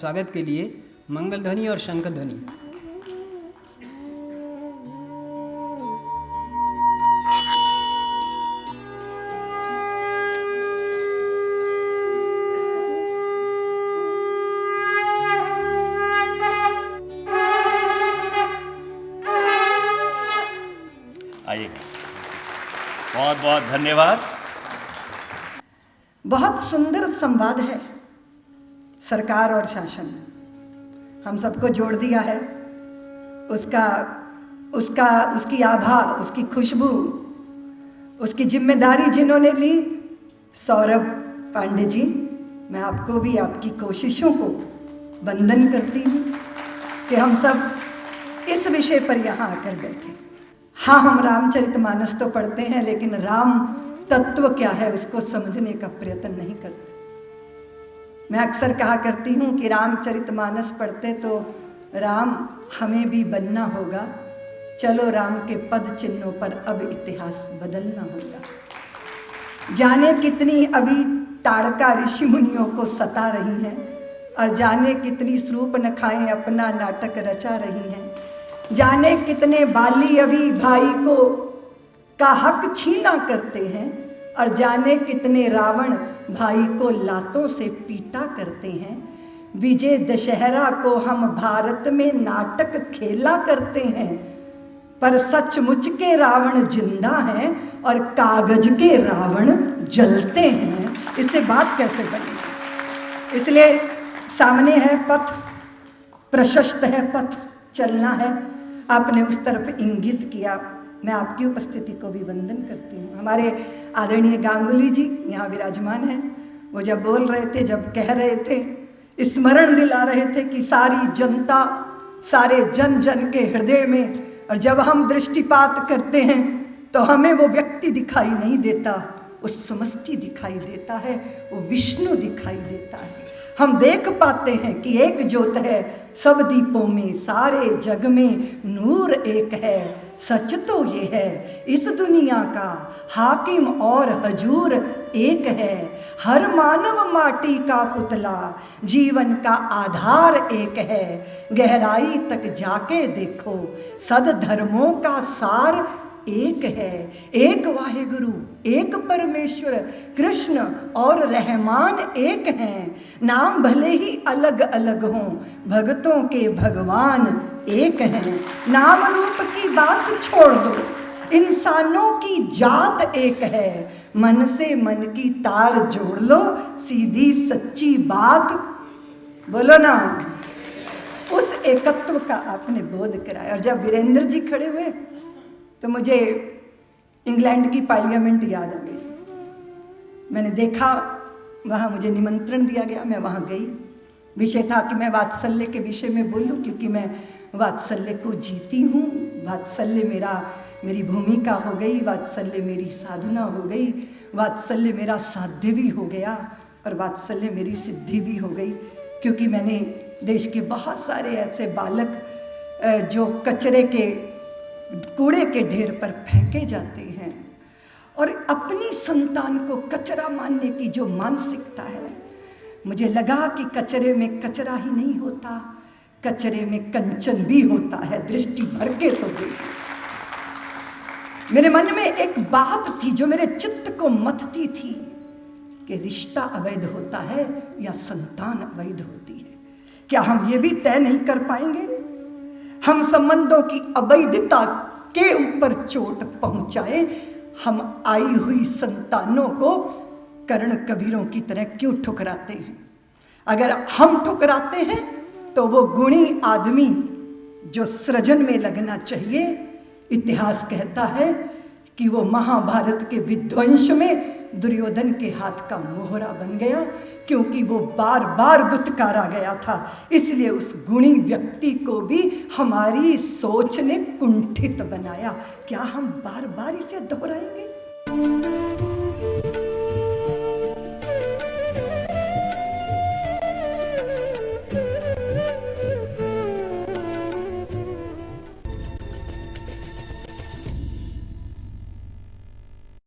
स्वागत के लिए मंगल ध्वनि और शंख ध्वनि। आइए, बहुत बहुत धन्यवाद। बहुत सुंदर संवाद है। सरकार और शासन हम सबको जोड़ दिया है। उसकी आभा, उसकी खुशबू, उसकी जिम्मेदारी जिन्होंने ली, सौरभ पांडे जी, मैं आपको भी आपकी कोशिशों को वंदन करती हूँ कि हम सब इस विषय पर यहाँ आकर बैठे। हाँ, हम रामचरितमानस तो पढ़ते हैं, लेकिन राम तत्व क्या है उसको समझने का प्रयत्न नहीं करते। मैं अक्सर कहा करती हूँ कि रामचरितमानस पढ़ते तो राम हमें भी बनना होगा। चलो राम के पद चिन्हों पर अब इतिहास बदलना होगा। जाने कितनी अभी ताड़का ऋषि मुनियों को सता रही हैं और जाने कितनी शूर्पणखाएं अपना नाटक रचा रही हैं। जाने कितने बाली अभी भाई को का हक छीना करते हैं और जाने कितने रावण भाई को लातों से पीटा करते हैं। विजय दशहरा को हम भारत में नाटक खेला करते हैं, पर सचमुच के रावण जिंदा हैं और कागज के रावण जलते हैं। इससे बात कैसे बनेगी? इसलिए सामने है पथ, प्रशस्त है पथ, चलना है। आपने उस तरफ इंगित किया, मैं आपकी उपस्थिति को भी वंदन करती हूँ। हमारे आदरणीय गांगुली जी यहाँ विराजमान हैं। वो जब बोल रहे थे, जब कह रहे थे, स्मरण दिला रहे थे कि सारी जनता, सारे जन जन के हृदय में, और जब हम दृष्टिपात करते हैं तो हमें वो व्यक्ति दिखाई नहीं देता, वो समष्टि दिखाई देता है, वो विष्णु दिखाई देता है। हम देख पाते हैं कि एक ज्योत है सब दीपों में, सारे जग में नूर एक है। सच तो ये है इस दुनिया का हाकिम और हजूर एक है। हर मानव माटी का पुतला, जीवन का आधार एक है। गहराई तक जाके देखो, सद धर्मों का सार एक है। एक वाहेगुरु, एक परमेश्वर, कृष्ण और रहमान एक हैं। नाम भले ही अलग अलग हों, भक्तों के भगवान एक हैं। नाम रूप की बात छोड़ दो, इंसानों की जात एक है। मन से मन की तार जोड़ लो, सीधी सच्ची बात बोलो ना। उस एकत्व का आपने बोध कराया। और जब वीरेंद्र जी खड़े हुए तो मुझे इंग्लैंड की पार्लियामेंट याद आ गई। मैंने देखा, वहाँ मुझे निमंत्रण दिया गया, मैं वहाँ गई। विषय था कि मैं वात्सल्य के विषय में बोलूं, क्योंकि मैं वात्सल्य को जीती हूँ। वात्सल्य मेरी भूमिका हो गई, वात्सल्य मेरी साधना हो गई, वात्सल्य मेरा साध्य भी हो गया और वात्सल्य मेरी सिद्धि भी हो गई। क्योंकि मैंने देश के बहुत सारे ऐसे बालक जो कचरे के, कूड़े के ढेर पर फेंके जाते हैं, और अपनी संतान को कचरा मानने की जो मानसिकता है, मुझे लगा कि कचरे में कचरा ही नहीं होता, कचरे में कंचन भी होता है। दृष्टि भर के तो देखो। मेरे मन में एक बात थी जो मेरे चित्त को मथती थी कि रिश्ता अवैध होता है या संतान अवैध होती है। क्या हम ये भी तय नहीं कर पाएंगे? हम संबंधों की अवैधता के ऊपर चोट पहुंचाए, हम आई हुई संतानों को कर्ण कबीरों की तरह क्यों ठुकराते हैं? अगर हम ठुकराते हैं तो वो गुणी आदमी जो सृजन में लगना चाहिए, इतिहास कहता है कि वो महाभारत के विध्वंस में दुर्योधन के हाथ का मोहरा बन गया, क्योंकि वो बार बार दुत्कारा गया था। इसलिए उस गुणी व्यक्ति को भी हमारी सोच ने कुंठित बनाया। क्या हम बार बार इसे दोहराएंगे?